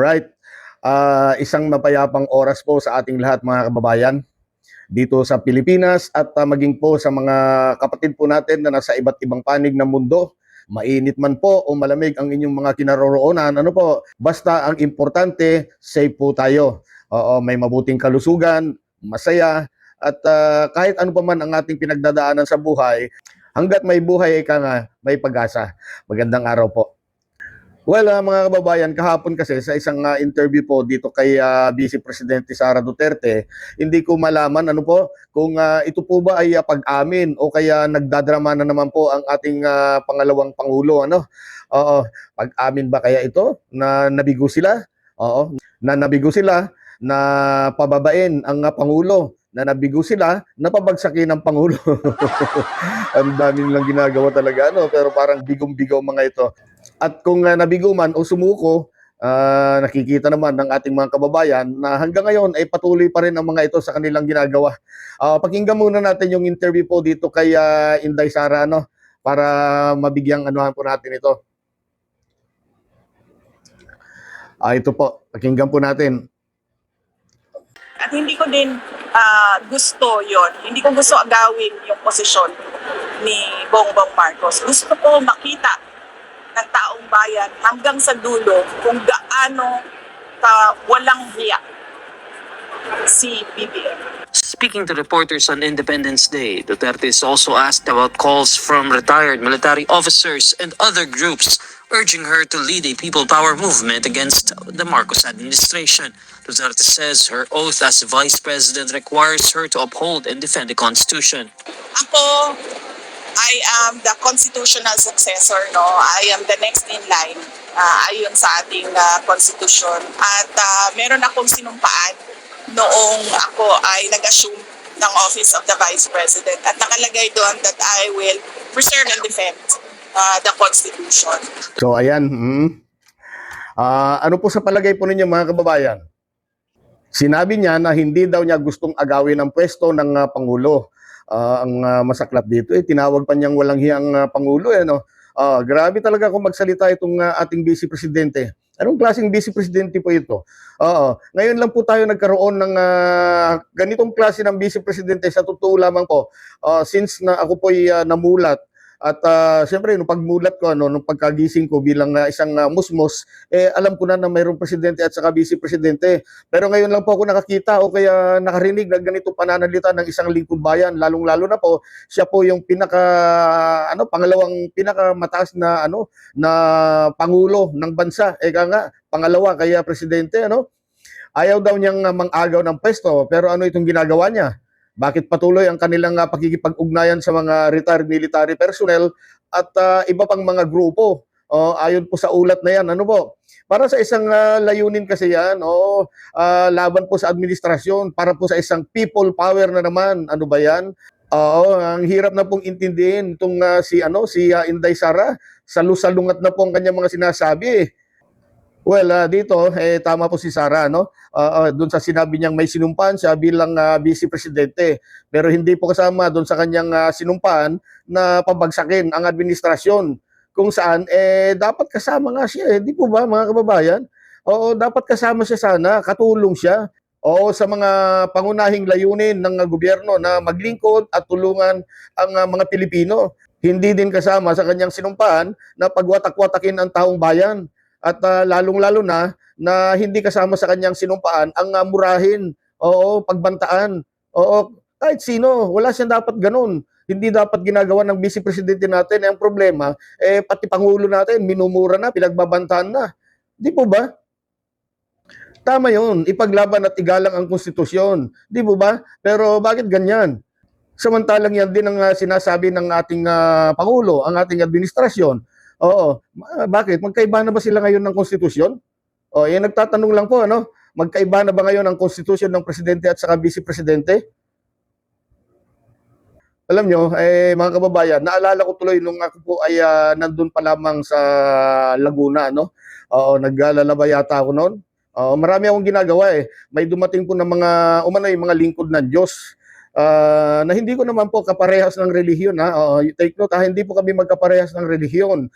Alright. Isang mapayapang oras po sa ating lahat mga kababayan dito sa Pilipinas at maging po sa mga kapatid po natin na nasa iba't ibang panig ng mundo. Mainit man po o malamig ang inyong mga kinaroroonan, ano po, basta ang importante, safe po tayo. Oo, may mabuting kalusugan, masaya, at kahit ano pa man ang ating pinagdadaanan sa buhay, hanggat may buhay ka nga, may pag-asa. Magandang araw po. Well, mga kababayan, kahapon kasi sa isang interview po dito kay Vice Presidente Sara Duterte, hindi ko malaman ano po kung ito po ba ay pag-amin o kaya nagdadrama na naman po ang ating pangalawang pangulo, ano? Oo, pag-amin ba kaya ito na nabigo sila? Oo, na nabigo sila na pababain ang pangulo, na nabigo sila na pabagsakin ng pangulo. Ang dami nilang ginagawa talaga, ano, pero parang bigong-bigaw mga ito. At kung nabigo man o sumuko, nakikita naman ng ating mga kababayan na hanggang ngayon ay patuloy pa rin ang mga ito sa kanilang ginagawa. Pakinggan muna natin yung interview po dito kay Inday Sara, no, para mabigyang anuhan po natin ito. Ito po, pakinggan po natin. At hindi ko din gusto yon. Hindi ko gusto agawin yung posisyon ni Bongbong Marcos. Gusto ko makita ng taong bayan hanggang sa dulo kung gaano walang hiya si BBM. Speaking to reporters on Independence Day, Duterte is also asked about calls from retired military officers and other groups urging her to lead a people power movement against the Marcos administration. Duterte says her oath as vice president requires her to uphold and defend the Constitution. Ako, I am the constitutional successor, no? I am the next in line ayon sa ating constitution. At meron akong sinumpaan noong ako ay nag-assume ng office of the vice president. At nakalagay doon that I will preserve and defend the constitution. So ayan, ano po sa palagay po ninyo mga kababayan? Sinabi niya na hindi daw niya gustong agawin ang pwesto ng Pangulo. Ang masaklap dito, tinawag pa niyang walang hiyang Pangulo. No? Grabe talaga kung magsalita itong ating Vice Presidente. Anong klaseng Vice Presidente po ito? Ngayon lang po tayo nagkaroon ng ganitong klase ng Vice Presidente sa totoo lamang po. Since na ako po ay namulat at siyempre nung pagmulat ko, nung pagkagising ko bilang isang musmos, alam ko na mayroong presidente at saka vice presidente. Pero ngayon lang po ako nakakita o kaya nakarinig ng ganitong pananalita ng isang lingkod bayan, lalong-lalo na po siya po yung pangalawang pinakamataas na na pangulo ng bansa. Eka nga, pangalawa kaya presidente, Ayaw daw niyang mang-agaw ng pwesto, pero ano itong ginagawa niya? Bakit patuloy ang kanilang pakikipag-ugnayan sa mga retired military personnel at iba pang mga grupo? Ayon po sa ulat na yan, ano po? Para sa isang layunin kasi yan, laban po sa administrasyon, para po sa isang people power na naman, ano ba yan? Ang hirap na pong intindihin itong si Inday Sara, salu-salungat na po ang kanyang mga sinasabi. Well, dito, tama po si Sara, doon sa sinabi niyang may sinumpaan siya bilang Vice Presidente. Pero hindi po kasama doon sa kanyang sinumpaan na pabagsakin ang administrasyon. Kung saan, dapat kasama nga siya. Di po ba, mga kababayan? Oo, dapat kasama siya sana, katulong siya. Oo, sa mga pangunahing layunin ng gobyerno na maglingkod at tulungan ang mga Pilipino. Hindi din kasama sa kanyang sinumpaan na pagwatak-watakin ang taong bayan. At lalong-lalo na hindi kasama sa kanyang sinumpaan ang murahin, pagbantaan. Kahit sino, wala siyang dapat ganun. Hindi dapat ginagawa ng Vice Presidente natin. Ang problema, pati Pangulo natin, minumura na, pinagbabantaan na. Di po ba? Tama yun, ipaglaban at igalang ang konstitusyon. Di po ba? Pero bakit ganyan? Samantalang yan din ang sinasabi ng ating Pangulo, ang ating administrasyon. Bakit? Magkaiba na ba sila ngayon ng konstitusyon? Nagtatanong lang po, magkaiba na ba ngayon ang konstitusyon ng presidente at saka vice presidente? Alam nyo, mga kababayan, naalala ko tuloy nung ako po ay nandun pa lamang sa Laguna, naglalaba yata ako noon. Marami akong ginagawa May dumating po ng mga mga lingkod ng Diyos. Na hindi ko naman po kaparehas ng relihiyon. Take note, hindi po kami magkaparehas ng relihiyon.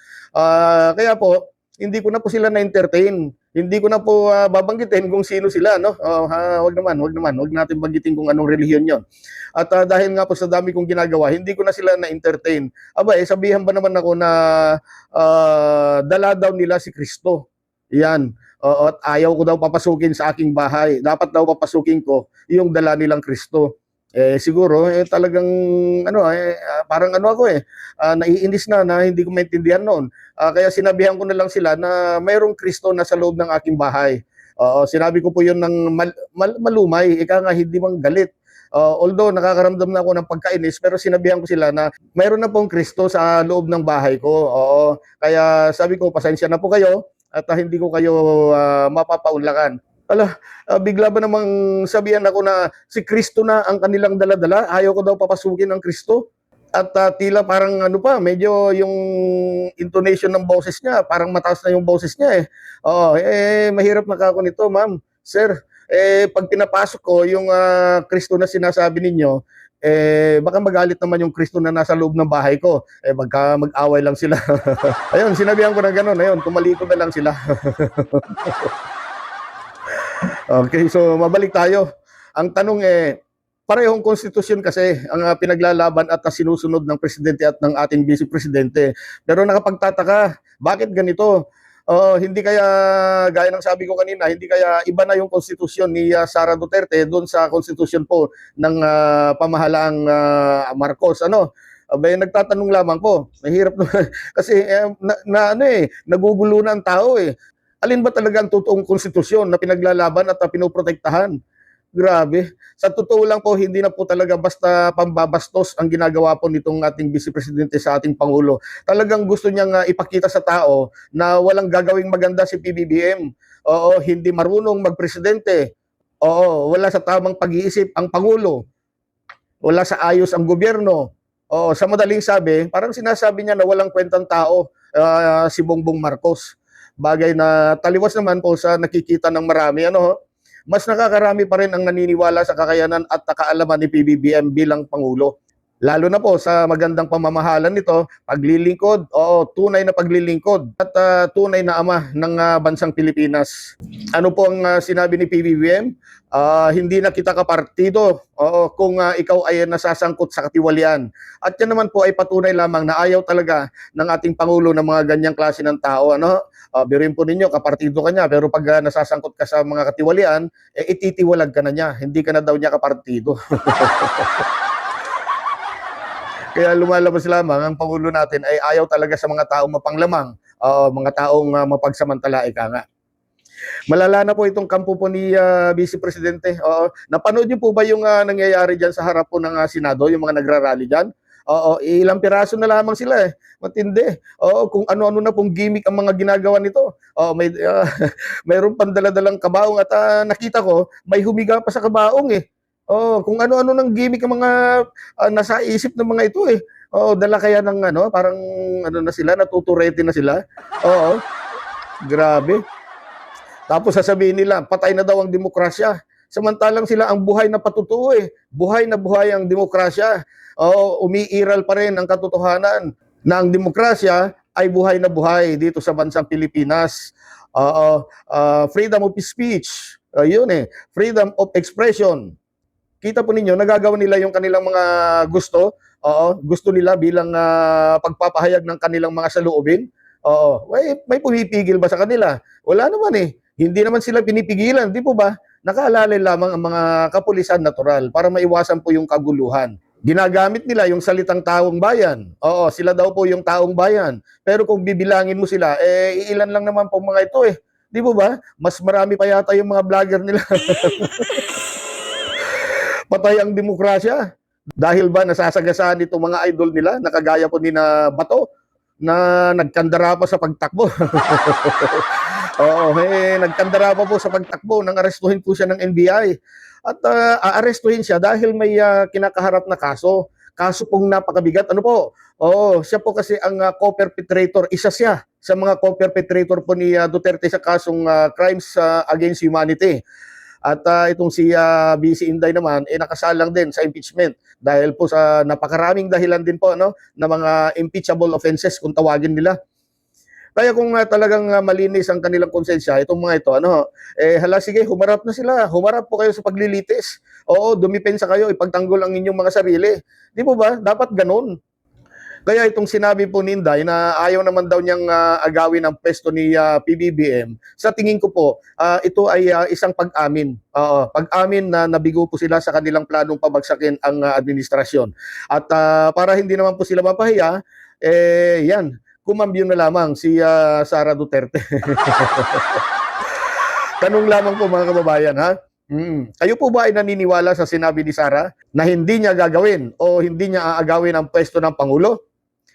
Kaya po, hindi ko na po sila na-entertain. Hindi ko na po babanggitin kung sino sila, no? Wag naman, wag natin banggitin kung anong relihiyon 'yon. At dahil nga po sa dami kong ginagawa, hindi ko na sila na-entertain. Aba, sabihan ba naman ako na dala daw nila si Kristo. Yan. Oo, at ayaw ko daw papasukin sa aking bahay. Dapat daw papasukin ko yung dala nilang Kristo. Siguro talagang parang naiinis na hindi ko maintindihan noon. Kaya sinabihan ko na lang sila na mayroong Kristo na sa loob ng aking bahay. Oo, sinabi ko po 'yun ng malumay, ika nga hindi mang galit. Although nakakaramdam na ako ng pagkainis, pero sinabihan ko sila na mayroon na pong Kristo sa loob ng bahay ko. Oo, kaya sabi ko pasensya na po kayo at hindi ko kayo mapapaunlakan. Bigla ba namang sabihan ako na si Kristo na ang kanilang dala-dala, ayaw ko daw papasukin ang Kristo? At tila parang medyo yung intonation ng boses niya, parang mataas na yung boses niya eh. Oo, mahirap na ako nito, ma'am. Sir, pag pinapasok ko yung Kristo na sinasabi ninyo, baka magalit naman yung Kristo na nasa loob ng bahay ko. Magka mag-away lang sila. Ayun, sinabihan ko na gano'n. Ayun, tumalikod na lang sila. Okay, so mabalik tayo. Ang tanong parehong konstitusyon kasi ang pinaglalaban at sinusunod ng presidente at ng ating vice presidente. Pero nakapagtataka, bakit ganito? Hindi kaya, gaya ng sabi ko kanina, hindi kaya iba na yung konstitusyon ni Sara Duterte doon sa konstitusyon po ng pamahalaang Marcos. Nagtatanong lamang po. Mahirap naman kasi nagugulo na ang tao eh. Alin ba talaga ang totoong konstitusyon na pinaglalaban at pinoprotektahan? Grabe. Sa totoo lang po, hindi na po talaga basta pambabastos ang ginagawa po nitong ating Vice Presidente sa ating Pangulo. Talagang gusto niyang ipakita sa tao na walang gagawing maganda si PBBM. Oo, hindi marunong magpresidente. Oo, wala sa tamang pag-iisip ang Pangulo. Wala sa ayos ang gobyerno. Oo, sa madaling sabi, parang sinasabi niya na walang kwentang tao si Bongbong Marcos. Bagay na taliwas naman po sa nakikita ng marami. Mas nakakarami pa rin ang naniniwala sa kakayanan at kaalaman ni PBBM bilang Pangulo. Lalo na po sa magandang pamamahalan nito, paglilingkod, tunay na paglilingkod at tunay na ama ng bansang Pilipinas. Ano po ang sinabi ni PBBM? Hindi na kita kapartido kung ikaw ay nasasangkot sa katiwalian. At yan naman po ay patunay lamang na ayaw talaga ng ating Pangulo ng mga ganyang klase ng tao. Biruin po ninyo, kapartido ka niya, pero pag nasasangkot ka sa mga katiwalian, ititiwalag ka na niya. Hindi ka na daw niya kapartido. Kaya lumalabas lamang ang Pangulo natin ay ayaw talaga sa mga taong mapanglamang, mga taong mapagsamantala, ika nga. Malala na po itong kampo po ni Vice Presidente. Napanood niyo po ba yung nangyayari dyan sa harap po ng Senado, yung mga nagrarally dyan? Ilang piraso na lamang sila eh. Matindi. Kung ano-ano na pong gimmick ang mga ginagawa nito. Mayroon pandala-dalang kabaong at nakita ko, may humiga pa sa kabaong eh. Kung ano-ano ng gimmick ang mga nasa isip ng mga ito eh. Dala kaya ng parang na sila, natuturete na sila. Grabe. Tapos sasabihin nila, patay na daw ang demokrasya. Samantalang sila ang buhay na patutuo eh. Buhay na buhay ang demokrasya. Umiiral pa rin ang katotohanan na ang demokrasya ay buhay na buhay dito sa bansang Pilipinas. Freedom of speech. Yun eh. Freedom of expression. Kita po ninyo, nagagawa nila yung kanilang mga gusto. Gusto nila bilang pagpapahayag ng kanilang mga saloobin. May pumipigil ba sa kanila? Wala naman eh. Hindi naman sila pinipigilan, di po ba? Nakaalala lamang ang mga kapulisan natural para maiwasan po yung kaguluhan. Ginagamit nila yung salitang taong bayan. Sila daw po yung taong bayan. Pero kung bibilangin mo sila, iilan lang naman po mga ito eh. Di po ba? Mas marami pa yata yung mga vlogger nila. Patay ang demokrasya. Dahil ba nasasagasaan itong mga idol nila, nakagaya po ni na Bato, na nagkandara pa sa pagtakbo. Nagkandara pa po sa pagtakbo nang arestuhin po siya ng NBI. At aarestuhin siya dahil may kinakaharap na kaso. Kaso pong napakabigat. Siya po kasi ang co-perpetrator. Isa siya sa mga co-perpetrator po ni Duterte sa kasong crimes against humanity. At itong si BC Inday naman, nakasalang din sa impeachment dahil po sa napakaraming dahilan din po na mga impeachable offenses kung tawagin nila. Kaya kung talagang malinis ang kanilang konsensya, itong mga ito, hala sige, humarap na sila. Humarap po kayo sa paglilitis. Oo, dumipensa kayo, ipagtanggol ang inyong mga sarili. Di po ba? Dapat ganun. Kaya itong sinabi po ni Inday na ayaw naman daw niyang agawin ang pwesto ni PBBM, sa tingin ko po, ito ay isang pag-amin. Pag-amin na nabigo po sila sa kanilang planong pabagsakin ang administrasyon. At para hindi naman po sila mapahiya, yan, kumambyo na lamang si Sara Duterte. Tanong lamang po mga kababayan, ha? Kayo po ba ay naniniwala sa sinabi ni Sara na hindi niya gagawin o hindi niya aagawin ang pwesto ng Pangulo?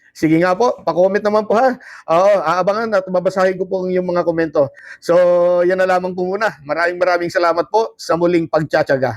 Sige nga po, pa-comment naman po ha. Oo, aabangan at babasahin ko po ang inyong mga komento. So, yan na lamang po muna. Maraming salamat po sa muling pagtsatsaga.